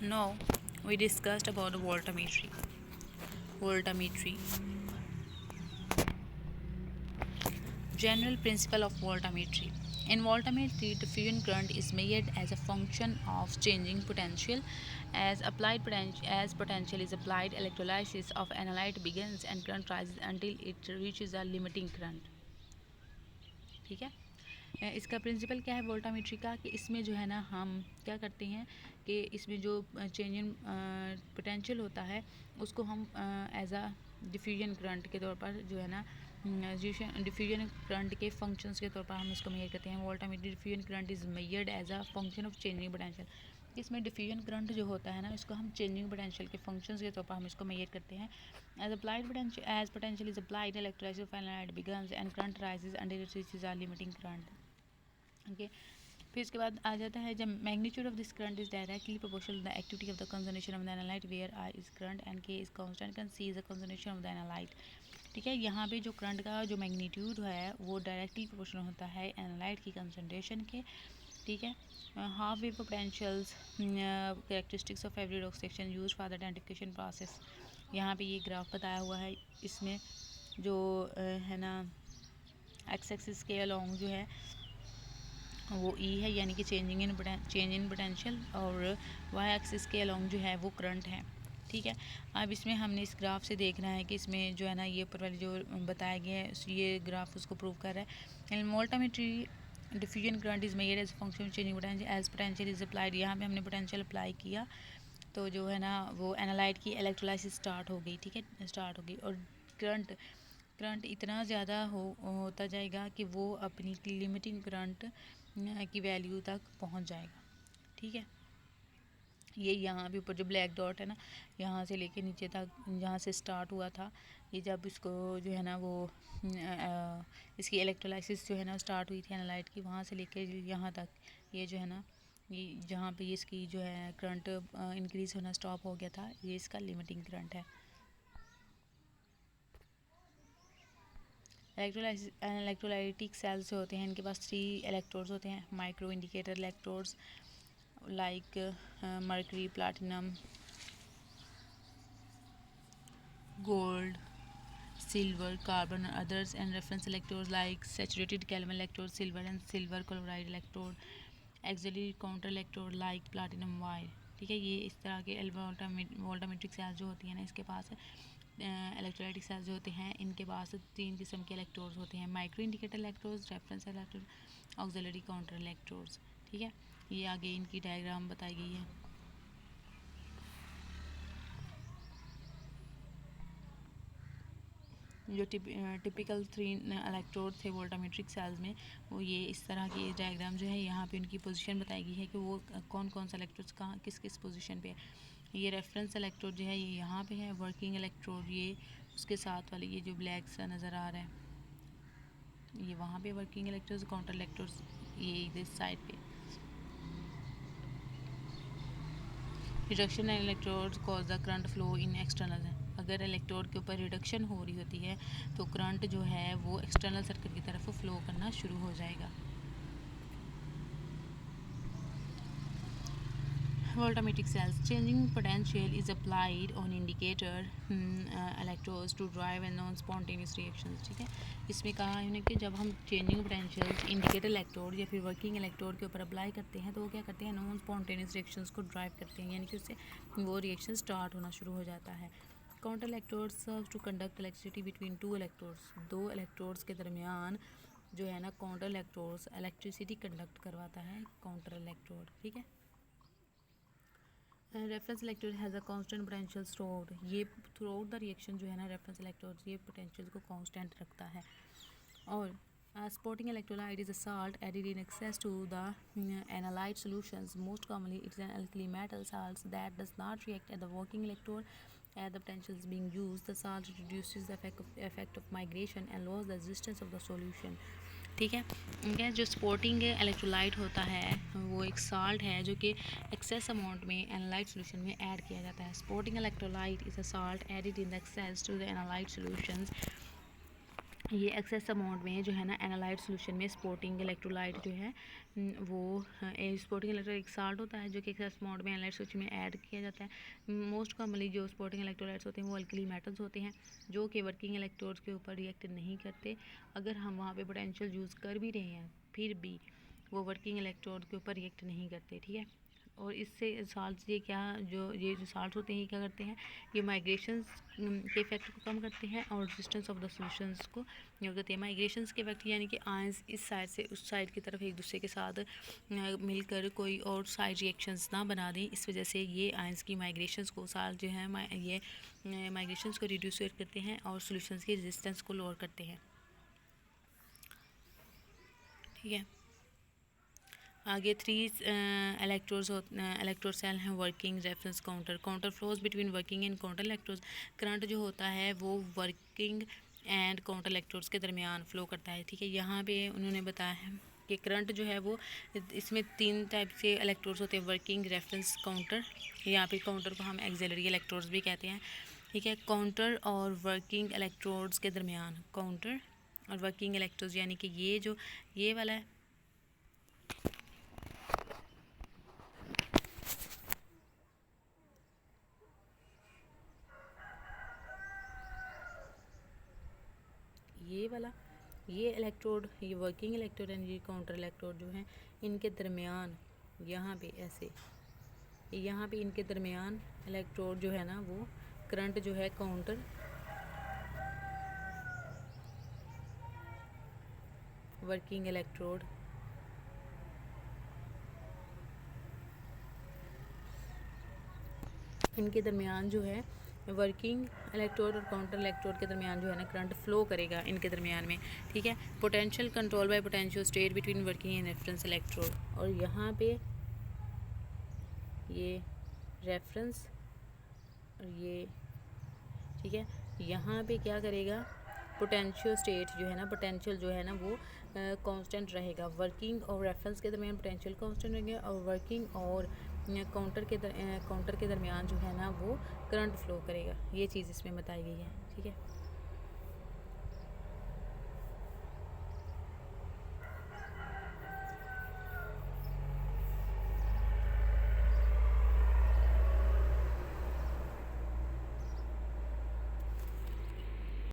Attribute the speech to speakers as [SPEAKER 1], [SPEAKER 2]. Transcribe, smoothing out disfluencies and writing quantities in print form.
[SPEAKER 1] Now we discussed about voltammetry. Voltammetry. General principle of voltammetry. In voltammetry, diffusion current is measured as a function of changing potential. As potential is applied, electrolysis of analyte begins and current rises until it reaches a limiting current. ठीक है। इसका principal क्या है वोल्टामीट्री का कि इसमें जो है ना हम क्या करते हैं कि इसमें जो चेंज इन पोटेंशियल होता है उसको हम एज अ डिफ्यूजन करंट के तौर पर जो है ना डिफ्यूजन करंट के फंक्शंस के तौर पर हम इसको मेजर करते हैं। Voltammetry diffusion current is measured as a function of changing potential. इसमें डिफ्यूजन करंट जो होता है ना इसको हम चेंजिंग पोटेंशियल के फंक्शंस के तौर पर हम इसको मेजर करते हैं। As potential is applied electrolysis of analyte begins and current rises until it reaches a limiting current. Okay, फिर इसके बाद आ जाता है जब magnitude of this current is directly proportional to the activity of the conservation of the analyte where I is current and K is constant and C is the conservation of the analyte. ठीक है, यहाँ पे जो current का जो magnitude है वो directly proportional होता है एनालाइट की कंसंट्रेशन के। ठीक है, half wave potentials characteristics of every rock section use for the identification process. यहाँ पे ये ग्राफ बताया हुआ है, इसमें जो है ना एक्स एक्सिस के अलोंग जो है वो ई है यानी कि चेंज इन पोटेंशियल, और वाई एक्सिस के अलोंग जो है वो करंट है। ठीक है, अब इसमें हमने इस ग्राफ से देखना है कि इसमें जो है ना ये ऊपर वाली जो बताया गया है ये ग्राफ उसको प्रूव कर रहा है। In voltammetry diffusion current is measured as function changing potential as potential is applied. यहाँ पे हमने पोटेंशियल अप्लाई किया तो जो है ना वो एनालाइट की इलेक्ट्रोलाइसिस स्टार्ट हो गई। ठीक है, स्टार्ट हो गई और करंट करंट इतना ज़्यादा होता जाएगा कि वो अपनी लिमिटिंग करंट की वैल्यू तक पहुंच जाएगा। ठीक है, ये यहाँ भी ऊपर जो ब्लैक डॉट है ना यहाँ से लेके नीचे तक जहाँ से स्टार्ट हुआ था, ये जब इसको जो है ना वो इसकी इलेक्ट्रोलाइसिस जो है ना स्टार्ट हुई थी एनालाइट की, वहाँ से लेके यहाँ तक ये जो है ना ये जहाँ पे इसकी जो है करंट इंक्रीज़ होना स्टॉप हो गया था, ये इसका लिमिटिंग करंट है। इलेक्ट्रोलाइटिक सेल्स जो होते हैं इनके पास 3 इलेक्ट्रोड्स होते हैं, micro indicator electrodes like mercury, platinum, gold, silver, carbon and others, and reference electrodes like saturated calamine electrode, silver and silver chloride electrode, auxiliary counter electrode like platinum wire। ठीक है, ये इस तरह के वोल्टामेट्रिक सेल्स जो होती हैं ना इसके पास इलेक्ट्रोलाइटिक सेल्स जो होते हैं इनके पास 3 किस्म के इलेक्ट्रोड्स होते हैं, micro indicator electrodes, reference electrode, auxiliary counter electrodes. ठीक है, ये आगे इनकी डायग्राम बताई गई है। जो टिपिकल 3 इलेक्ट्रोड थे वोल्टामेट्रिक सेल्स में वो ये इस तरह की डायग्राम जो है यहाँ पे उनकी पोजीशन बताई गई है कि वो कौन कौन सा इलेक्ट्रोड्स कहाँ किस किस पोजीशन पे है। ये रेफरेंस इलेक्ट्रोड जो है ये यहाँ पे है, वर्किंग इलेक्ट्रोड ये उसके साथ वाले ये जो ब्लैक सा नज़र आ रहा है ये वहाँ पे वर्किंग इलेक्ट्रोड्स, काउंटर इलेक्ट्रोड्स ये इधर साइड पे। Reduction in electrodes cause the current flow in external है। अगर इलेक्ट्रोड के ऊपर रिडक्शन हो रही होती है तो करंट जो है वो एक्सटर्नल सर्किट की तरफ फ्लो करना शुरू हो जाएगा। Voltammetric cells changing potential is applied on indicator electrodes to drive and non spontaneous reactions। ठीक है, इसमें कहा है उन्हें कि जब हम चेंजिंग पोटेंशियल इंडिकेटर इलेक्ट्रोड या फिर वर्किंग इलेक्ट्रोड के ऊपर अप्लाई करते हैं तो वो क्या करते हैं नॉन स्पॉन्टेनियस रिएक्शंस को ड्राइव करते हैं, यानी कि उससे वो रिएक्शन स्टार्ट होना शुरू हो जाता है। Counter electrodes serve to conduct electricity between 2 electrodes. 2 electrodes के दरमियान जो है ना काउंटर इलेक्ट्रोड्स इलेक्ट्रिसिटी कंडक्ट करवाता है काउंटर इलेक्ट्रोड। ठीक है, reference electrode has a constant potential through ये थ्रू आउट द रिएक्शन जो है ना रेफरेंस इलेक्ट्रोड ये पोटेंशियल को कांस्टेंट रखता है। और supporting electrolyte is a salt added in excess to the analyte solutions. Most commonly, it is an alkali metal salt that does not react at the working electrode. As the potential is being used, the salt reduces the effect of migration and lowers the resistance of the solution. ठीक है, क्या जो supporting electrolyte होता है वो एक salt है जो कि एक्सेस अमाउंट में एनालाइट सोल्यूशन में ऐड किया जाता है। Supporting electrolyte is a salt added in the excess to the analyte solutions ये एक्सेस अमाउंट में जो है ना एनालाइट सोल्यूशन में स्पोर्टिंग इलेक्ट्रोलाइट जो है वो स्पोर्टिंग इलेक्ट्रोलाइट एक साल्ट होता है जो कि एक्सेस अमाउंट में एनालाइट सोल्यूशन में ऐड किया जाता है। मोस्ट कॉमनली जो स्पोर्टिंग इलेक्ट्रोलाइट्स होते हैं वो अल्कली मेटल्स होते हैं जो कि वर्किंग इलेक्ट्रोड्स के ऊपर रिएक्ट नहीं करते। अगर हम वहाँ पे पोटेंशियल यूज़ कर भी रहे हैं फिर भी वो वर्किंग इलेक्ट्रोड के ऊपर रिएक्ट नहीं करते, ठीक है। और इससे साल्ट्स ये जो साल्ट्स होते हैं ये क्या करते हैं, ये माइग्रेशंस के इफेक्ट को कम करते हैं और रेजिस्टेंस ऑफ द सॉल्यूशंस को कम करते हैं। माइग्रेशंस के इफेक्ट यानी कि आयंस इस साइड से उस साइड की तरफ एक दूसरे के साथ मिलकर कोई और साइड रिएक्शंस ना बना दें, इस वजह से ये आयंस की माइग्रेशंस को साल्ट जो है ये माइग्रेशंस को रिड्यूस करते हैं और सॉल्यूशंस की रेजिस्टेंस को लोअर करते हैं, ठीक है। आगे 3 इलेक्ट्रोड सेल हैं working, reference, counter flows between working and counter electrodes. Current जो होता है वो वर्किंग एंड काउंटर इलेक्ट्रोड्स के दरमियान फ्लो करता है, ठीक है। यहाँ पे उन्होंने बताया है कि करंट जो है वो इसमें 3 टाइप के इलेक्ट्रोड्स होते हैं, वर्किंग, रेफरेंस, काउंटर। यहाँ पे काउंटर को हम एक्सिलरी इलेक्ट्रोड्स भी कहते हैं, ठीक है। काउंटर और वर्किंग इलेक्ट्रोड्स के दरमियान, काउंटर और वर्किंग इलेक्ट्रोड्स यानी कि ये वाला है, ये वाला, ये इलेक्ट्रोड, ये वर्किंग इलेक्ट्रोड एंड ये काउंटर इलेक्ट्रोड जो हैं इनके दरमियान यहाँ पे ऐसे, यहाँ पे इनके दरमियान इलेक्ट्रोड जो है ना वो करंट जो है काउंटर वर्किंग इलेक्ट्रोड इनके दरमियान जो है वर्किंग इलेक्ट्रोड और काउंटर इलेक्ट्रोड के दरमियान जो है ना करंट फ्लो करेगा इनके दरमियान में, ठीक है। Potential control by potential state between working and reference electrode. और यहाँ पे ये रेफरेंस और ये, ठीक है। यहाँ पे क्या करेगा, पोटेंशियल स्टेट जो है ना, पोटेंशियल जो है ना वो कांस्टेंट रहेगा। वर्किंग और रेफरेंस के दरमियान पोटेंशियल कांस्टेंट रहेगा और वर्किंग और काउंटर के दरमियान जो है ना वो करंट फ्लो करेगा। ये चीज़ इसमें बताई गई है, ठीक है।